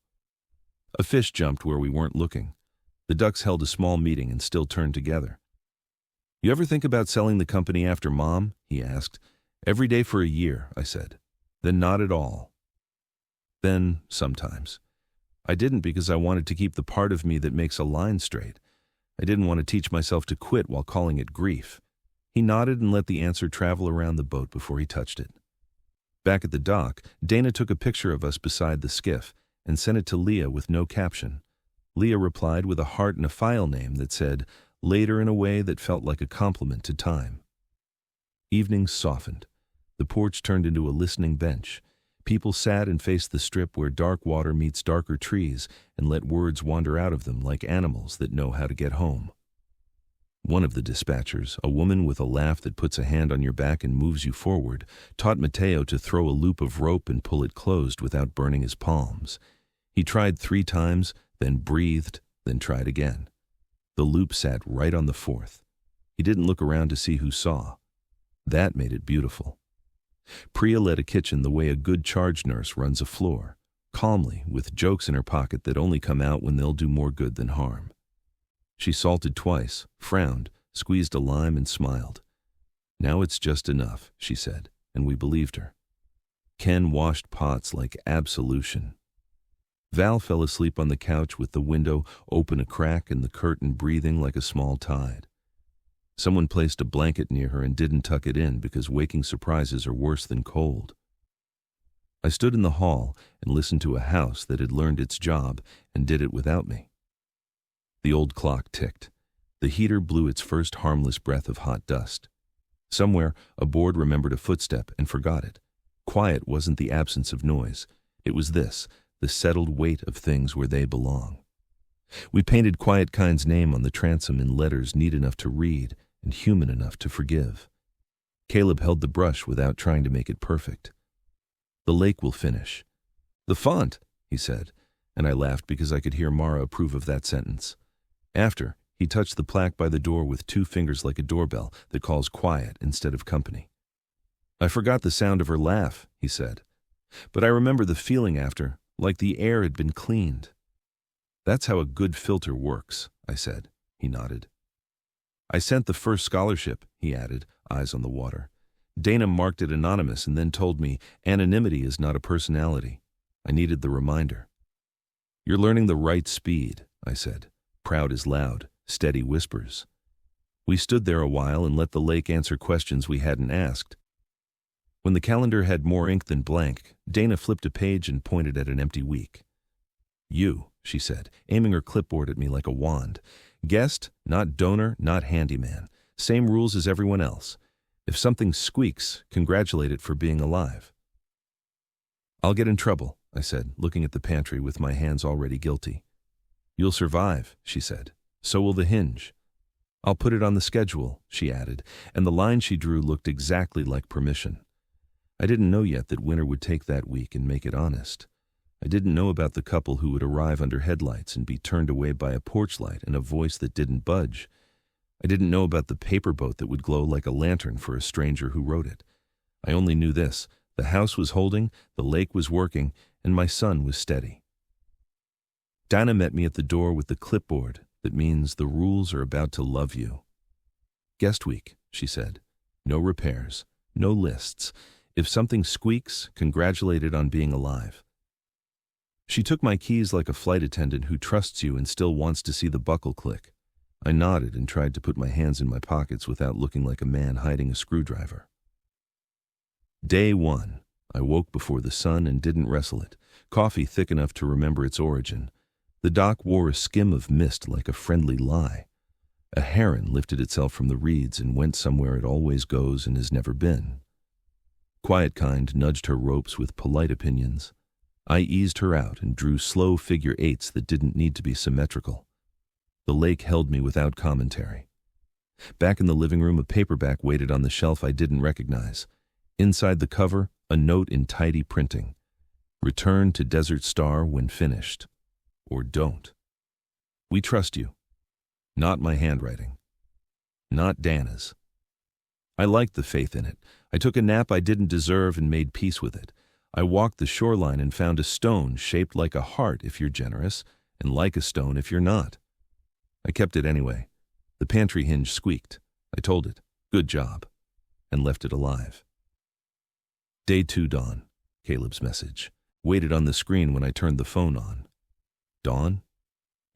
A: A fish jumped where we weren't looking. The ducks held a small meeting and still turned together. You ever think about selling the company after Mom? He asked. Every day for a year, I said. Then not at all. Then, sometimes. I didn't because I wanted to keep the part of me that makes a line straight. I didn't want to teach myself to quit while calling it grief. He nodded and let the answer travel around the boat before he touched it. Back at the dock, Dana took a picture of us beside the skiff and sent it to Leah with no caption. Leah replied with a heart and a file name that said, later in a way that felt like a compliment to time. Evenings softened. The porch turned into a listening bench. People sat and faced the strip where dark water meets darker trees and let words wander out of them like animals that know how to get home. One of the dispatchers, a woman with a laugh that puts a hand on your back and moves you forward, taught Mateo to throw a loop of rope and pull it closed without burning his palms. He tried 3 times, then breathed, then tried again. The loop sat right on the 4th. He didn't look around to see who saw. That made it beautiful. Priya led a kitchen the way a good charge nurse runs a floor, calmly, with jokes in her pocket that only come out when they'll do more good than harm. She salted twice, frowned, squeezed a lime and smiled. Now it's just enough, she said, and we believed her. Ken washed pots like absolution. Val fell asleep on the couch with the window open a crack and the curtain breathing like a small tide. Someone placed a blanket near her and didn't tuck it in because waking surprises are worse than cold. I stood in the hall and listened to a house that had learned its job and did it without me. The old clock ticked. The heater blew its first harmless breath of hot dust. Somewhere, a board remembered a footstep and forgot it. Quiet wasn't the absence of noise. It was this, the settled weight of things where they belong. We painted Quiet Kind's name on the transom in letters neat enough to read and human enough to forgive. Caleb held the brush without trying to make it perfect. The lake will finish. The font, he said, and I laughed because I could hear Mara approve of that sentence. After, he touched the plaque by the door with 2 fingers like a doorbell that calls quiet instead of company. I forgot the sound of her laugh, he said, but I remember the feeling after, like the air had been cleaned. That's how a good filter works, I said. He nodded. I sent the first scholarship, he added, eyes on the water. Dana marked it anonymous and then told me anonymity is not a personality. I needed the reminder. You're learning the right speed, I said. Proud is loud, steady whispers. We stood there a while and let the lake answer questions we hadn't asked. When the calendar had more ink than blank, Dana flipped a page and pointed at an empty week. You, she said, aiming her clipboard at me like a wand. Guest, not donor, not handyman. Same rules as everyone else. If something squeaks, congratulate it for being alive. I'll get in trouble, I said, looking at the pantry with my hands already guilty. You'll survive, she said. So will the hinge. I'll put it on the schedule, she added, and the line she drew looked exactly like permission. I didn't know yet that winter would take that week and make it honest. I didn't know about the couple who would arrive under headlights and be turned away by a porch light and a voice that didn't budge. I didn't know about the paper boat that would glow like a lantern for a stranger who wrote it. I only knew this: the house was holding, the lake was working, and my son was steady. Dinah met me at the door with the clipboard that means the rules are about to love you. Guest week, she said. No repairs, no lists. If something squeaks, congratulate it on being alive. She took my keys like a flight attendant who trusts you and still wants to see the buckle click. I nodded and tried to put my hands in my pockets without looking like a man hiding a screwdriver. Day 1. I woke before the sun and didn't wrestle it. Coffee thick enough to remember its origin. The dock wore a skim of mist like a friendly lie. A heron lifted itself from the reeds and went somewhere it always goes and has never been. Quiet Kind nudged her ropes with polite opinions. I eased her out and drew slow figure eights that didn't need to be symmetrical. The lake held me without commentary. Back in the living room, a paperback waited on the shelf I didn't recognize. Inside the cover, a note in tidy printing. Return to Desert Star when finished. Or don't. We trust you. Not my handwriting. Not Dana's. I liked the faith in it. I took a nap I didn't deserve and made peace with it. I walked the shoreline and found a stone shaped like a heart if you're generous, and like a stone if you're not. I kept it anyway. The pantry hinge squeaked. I told it, good job, and left it alive. Day 2 dawn, Caleb's message. Waited on the screen when I turned the phone on. Dawn?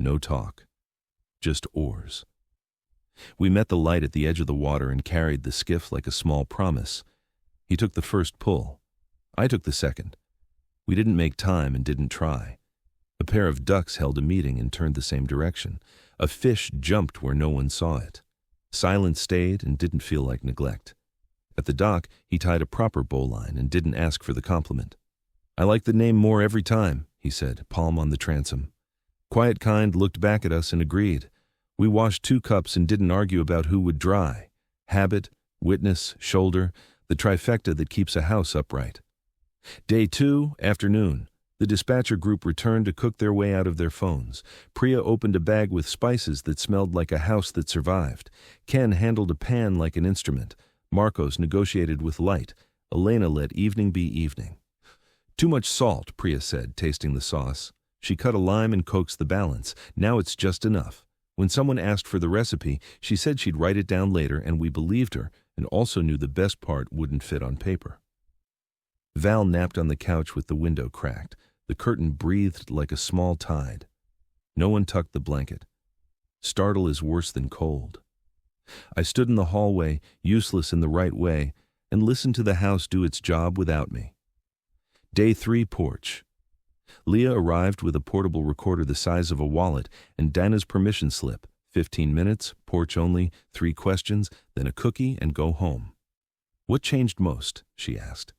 A: No talk. Just oars. We met the light at the edge of the water and carried the skiff like a small promise. He took the first pull. I took the second. We didn't make time and didn't try. A pair of ducks held a meeting and turned the same direction. A fish jumped where no one saw it. Silence stayed and didn't feel like neglect. At the dock, he tied a proper bowline and didn't ask for the compliment. I like the name more every time, he said, palm on the transom. Quiet Kind looked back at us and agreed. We washed 2 cups and didn't argue about who would dry. Habit, witness, shoulder, the trifecta that keeps a house upright. Day 2, afternoon. The dispatcher group returned to cook their way out of their phones. Priya opened a bag with spices that smelled like a house that survived. Ken handled a pan like an instrument. Marcos negotiated with light. Elena let evening be evening. Too much salt, Priya said, tasting the sauce. She cut a lime and coaxed the balance. Now it's just enough. When someone asked for the recipe, she said she'd write it down later, and we believed her, and also knew the best part wouldn't fit on paper. Val napped on the couch with the window cracked. The curtain breathed like a small tide. No one tucked the blanket. Startle is worse than cold. I stood in the hallway, useless in the right way, and listened to the house do its job without me. Day 3 porch. Leah arrived with a portable recorder the size of a wallet and Dinah's permission slip. 15 minutes, porch only, 3 questions, then a cookie and go home. What changed most? She asked.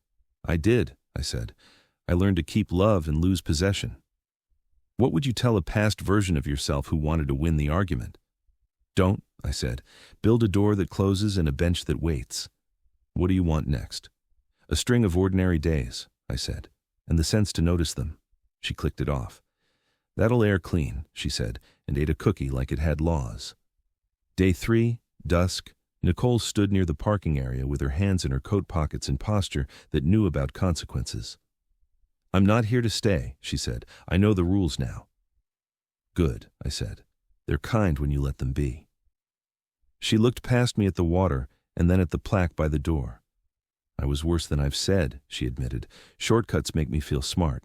A: I did, I said. I learned to keep love and lose possession. What would you tell a past version of yourself who wanted to win the argument? Don't, I said. Build a door that closes and a bench that waits. What do you want next? A string of ordinary days, I said, and the sense to notice them. She clicked it off. That'll air clean, she said, and ate a cookie like it had laws. Day 3, dusk. Nicole stood near the parking area with her hands in her coat pockets in posture that knew about consequences. I'm not here to stay, she said. I know the rules now. Good, I said. They're kind when you let them be. She looked past me at the water and then at the plaque by the door. I was worse than I've said, she admitted. Shortcuts make me feel smart.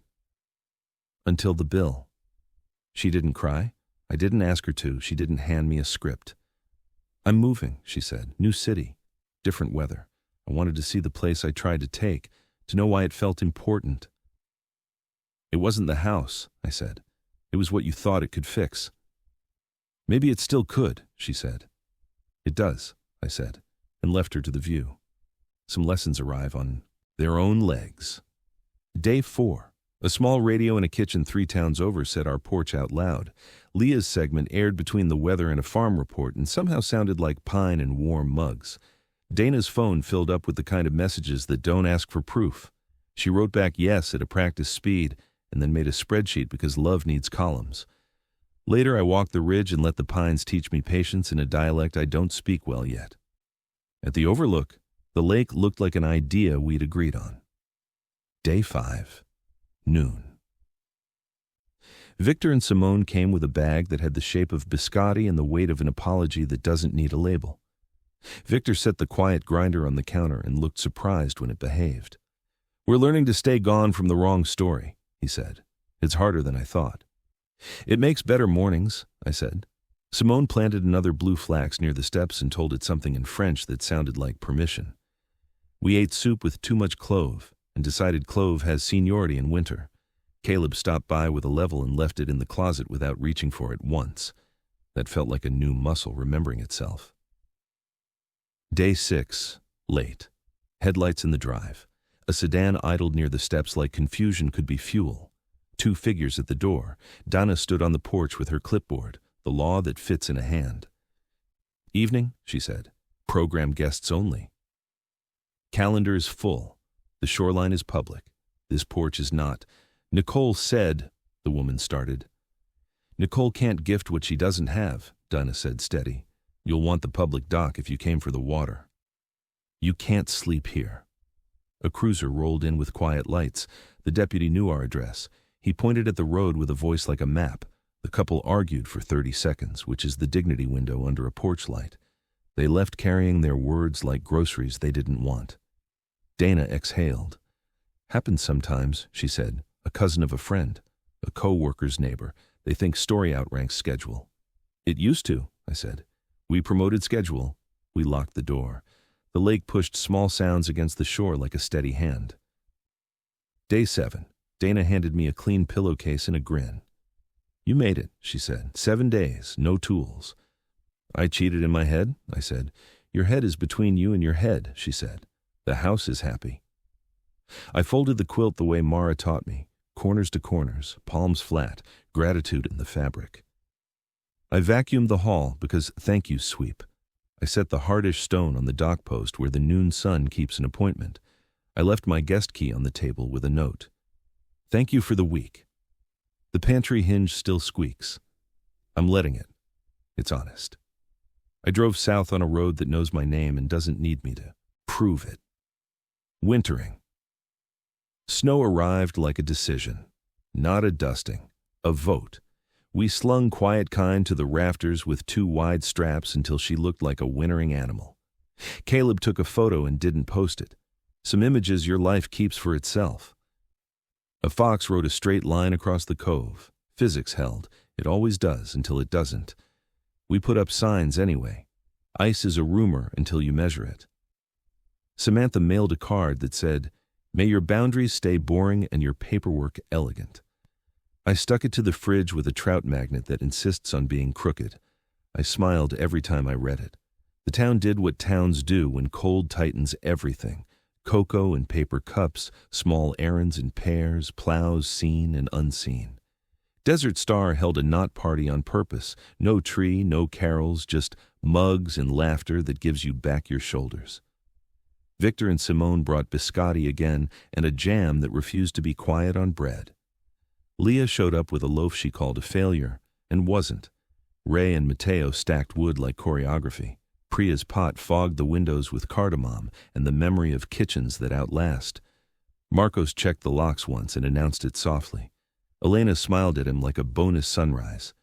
A: Until the bill. She didn't cry. I didn't ask her to. She didn't hand me a script. I'm moving, she said. New city. Different weather. I wanted to see the place I tried to take, to know why it felt important. It wasn't the house, I said. It was what you thought it could fix. Maybe it still could, she said. It does, I said, and left her to the view. Some lessons arrive on their own legs. Day 4. A small radio in a kitchen 3 towns over said our porch out loud. Leah's segment aired between the weather and a farm report and somehow sounded like pine and warm mugs. Dana's phone filled up with the kind of messages that don't ask for proof. She wrote back yes at a practice speed and then made a spreadsheet because love needs columns. Later I walked the ridge and let the pines teach me patience in a dialect I don't speak well yet. At the overlook, the lake looked like an idea we'd agreed on. Day 5. Noon. Victor and Simone came with a bag that had the shape of biscotti and the weight of an apology that doesn't need a label. Victor set the quiet grinder on the counter and looked surprised when it behaved. We're learning to stay gone from the wrong story, he said. It's harder than I thought. It makes better mornings, I said. Simone planted another blue flax near the steps and told it something in French that sounded like permission. We ate soup with too much clove and decided clove has seniority in winter. Caleb stopped by with a level and left it in the closet without reaching for it once. That felt like a new muscle remembering itself. Day 6. Late. Headlights in the drive. A sedan idled near the steps like confusion could be fuel. 2 figures at the door. Donna stood on the porch with her clipboard, the law that fits in a hand. Evening, she said. Program guests only. Calendar is full. The shoreline is public. This porch is not. Nicole said, the woman started. Nicole can't gift what she doesn't have, Donna said steady. You'll want the public dock if you came for the water. You can't sleep here. A cruiser rolled in with quiet lights. The deputy knew our address. He pointed at the road with a voice like a map. The couple argued for 30 seconds, which is the dignity window under a porch light. They left carrying their words like groceries they didn't want. Dana exhaled. Happens sometimes, she said. A cousin of a friend, a co-worker's neighbor. They think story outranks schedule. It used to, I said. We promoted schedule. We locked the door. The lake pushed small sounds against the shore like a steady hand. Day 7. Dana handed me a clean pillowcase and a grin. You made it, she said. 7 days, no tools. I cheated in my head, I said. Your head is between you and your head, she said. The house is happy. I folded the quilt the way Mara taught me, corners to corners, palms flat, gratitude in the fabric. I vacuumed the hall because thank you sweep. I set the hardish stone on the dock post where the noon sun keeps an appointment. I left my guest key on the table with a note. Thank you for the week. The pantry hinge still squeaks. I'm letting it. It's honest. I drove south on a road that knows my name and doesn't need me to prove it. Wintering. Snow arrived like a decision. Not a dusting. A vote. We slung Quiet Kind to the rafters with 2 wide straps until she looked like a wintering animal. Caleb took a photo and didn't post it. Some images your life keeps for itself. A fox rode a straight line across the cove. Physics held. It always does until it doesn't. We put up signs anyway. Ice is a rumor until you measure it. Samantha mailed a card that said, May your boundaries stay boring and your paperwork elegant. I stuck it to the fridge with a trout magnet that insists on being crooked. I smiled every time I read it. The town did what towns do when cold tightens everything. Cocoa and paper cups, small errands in pairs, plows seen and unseen. Desert Star held a knot party on purpose. No tree, no carols, just mugs and laughter that gives you back your shoulders. Victor and Simone brought biscotti again and a jam that refused to be quiet on bread. Leah showed up with a loaf she called a failure, and wasn't. Ray and Mateo stacked wood like choreography. Priya's pot fogged the windows with cardamom and the memory of kitchens that outlast. Marcos checked the locks once and announced it softly. Elena smiled at him like a bonus sunrise.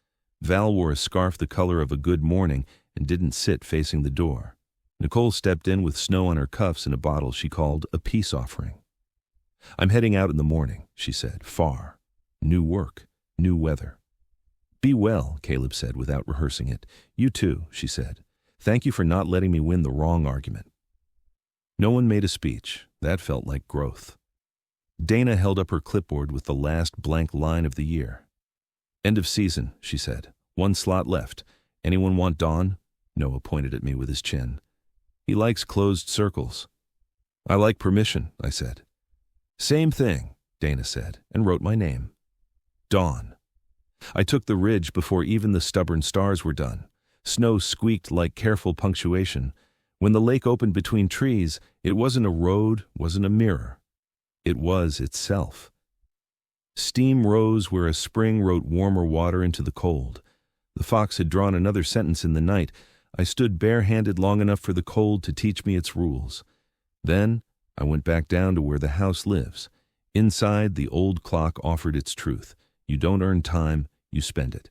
A: Val wore a scarf the color of a good morning and didn't sit facing the door. Nicole stepped in with snow on her cuffs and a bottle she called a peace offering. "I'm heading out in the morning," she said, "far. New work, new weather." "Be well," Caleb said without rehearsing it. "You too," she said. "Thank you for not letting me win the wrong argument." No one made a speech. That felt like growth. Dana held up her clipboard with the last blank line of the year. "End of season," she said. "One slot left. Anyone want Dawn?" Noah pointed at me with his chin. "He likes closed circles." "I like permission," I said. "Same thing," Dana said, and wrote my name. Dawn. I took the ridge before even the stubborn stars were done. Snow squeaked like careful punctuation. When the lake opened between trees, it wasn't a road, wasn't a mirror. It was itself. Steam rose where a spring wrote warmer water into the cold. The fox had drawn another sentence in the night. I stood barehanded long enough for the cold to teach me its rules. Then I went back down to where the house lives. Inside, the old clock offered its truth. You don't earn time, you spend it.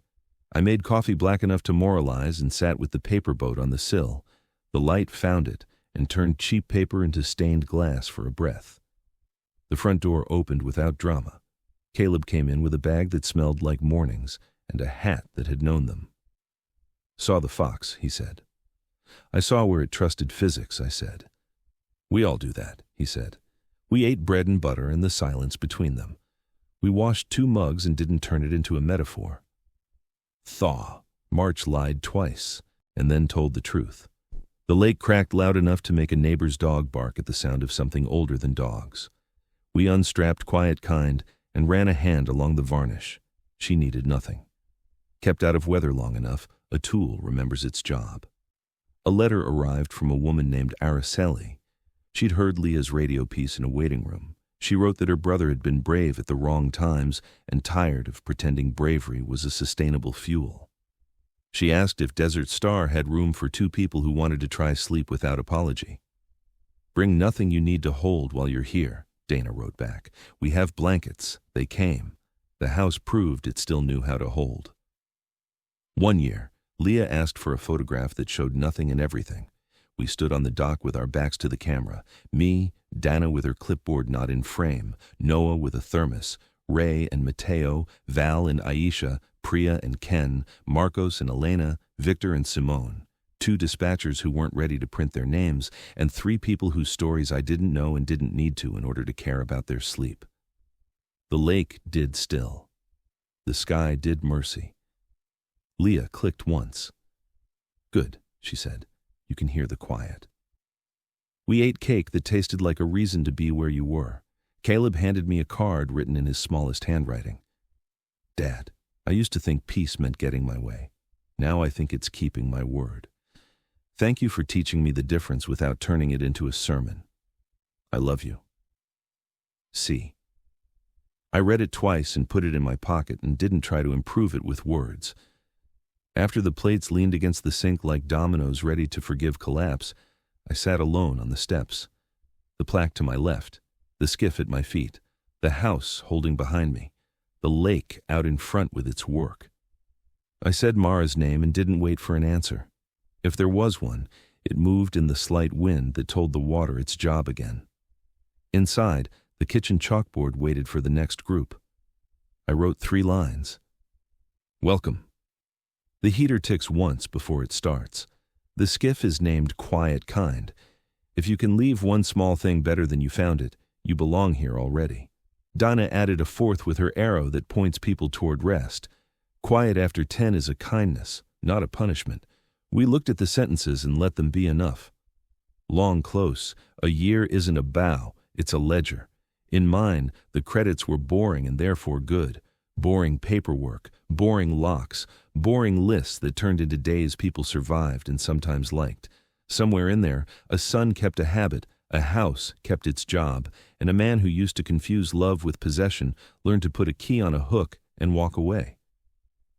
A: I made coffee black enough to moralize and sat with the paper boat on the sill. The light found it and turned cheap paper into stained glass for a breath. The front door opened without drama. Caleb came in with a bag that smelled like mornings and a hat that had known them. "Saw the fox," he said. "I saw where it trusted physics," I said. "We all do that," he said. We ate bread and butter in the silence between them. We washed 2 mugs and didn't turn it into a metaphor. Thaw. March lied twice, and then told the truth. The lake cracked loud enough to make a neighbor's dog bark at the sound of something older than dogs. We unstrapped Quiet Kind and ran a hand along the varnish. She needed nothing. Kept out of weather long enough, a tool remembers its job. A letter arrived from a woman named Araceli. She'd heard Leah's radio piece in a waiting room. She wrote that her brother had been brave at the wrong times and tired of pretending bravery was a sustainable fuel. She asked if Desert Star had room for 2 people who wanted to try sleep without apology. "Bring nothing you need to hold while you're here," Dana wrote back. "We have blankets. They came. The house proved it still knew how to hold." One year, Leah asked for a photograph that showed nothing and everything. We stood on the dock with our backs to the camera. Me, Dana with her clipboard not in frame, Noah with a thermos, Ray and Mateo, Val and Aisha, Priya and Ken, Marcos and Elena, Victor and Simone, 2 dispatchers who weren't ready to print their names, and 3 people whose stories I didn't know and didn't need to in order to care about their sleep. The lake did still. The sky did mercy. Leah clicked once. "Good," she said. "You can hear the quiet." We ate cake that tasted like a reason to be where you were. Caleb handed me a card written in his smallest handwriting. "Dad, I used to think peace meant getting my way. Now I think it's keeping my word. Thank you for teaching me the difference without turning it into a sermon. I love you. C." I read it twice and put it in my pocket and didn't try to improve it with words. After the plates leaned against the sink like dominoes ready to forgive collapse, I sat alone on the steps. The plaque to my left, the skiff at my feet, the house holding behind me, the lake out in front with its work. I said Mara's name and didn't wait for an answer. If there was one, it moved in the slight wind that told the water its job again. Inside, the kitchen chalkboard waited for the next group. I wrote 3 lines. "Welcome." The heater ticks once before it starts. The skiff is named Quiet Kind. If you can leave one small thing better than you found it, you belong here already. Donna added a 4th with her arrow that points people toward rest. Quiet after 10 is a kindness, not a punishment. We looked at the sentences and let them be enough. Long close, a year isn't a bow, it's a ledger. In mine, the credits were boring and therefore good. Boring paperwork, boring locks, boring lists that turned into days people survived and sometimes liked. Somewhere in there, a son kept a habit, a house kept its job, and a man who used to confuse love with possession learned to put a key on a hook and walk away.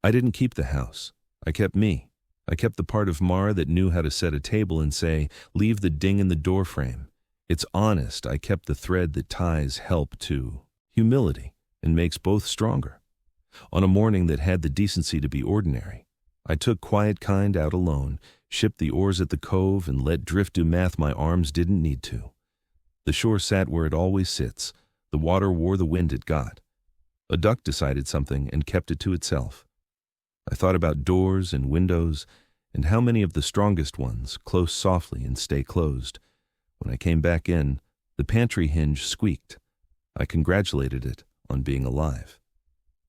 A: I didn't keep the house. I kept me. I kept the part of Mara that knew how to set a table and say, "Leave the ding in the doorframe." It's honest. I kept the thread that ties help to humility and makes both stronger. On a morning that had the decency to be ordinary, I took quiet kind out alone, shipped the oars at the cove, and let drift do math my arms didn't need to. The shore sat where it always sits. The water wore the wind it got. A duck decided something and kept it to itself. I thought about doors and windows, and how many of the strongest ones close softly and stay closed. When I came back in, the pantry hinge squeaked. I congratulated it on being alive.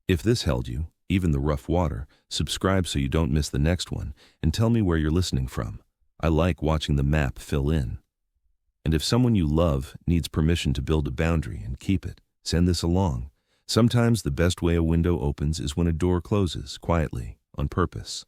A: If this held you, even the rough water, subscribe so you don't miss the next one, and tell me where you're listening from. I like watching the map fill in. And if someone you love needs permission to build a boundary and keep it, send this along. Sometimes the best way a window opens is when a door closes, quietly, on purpose.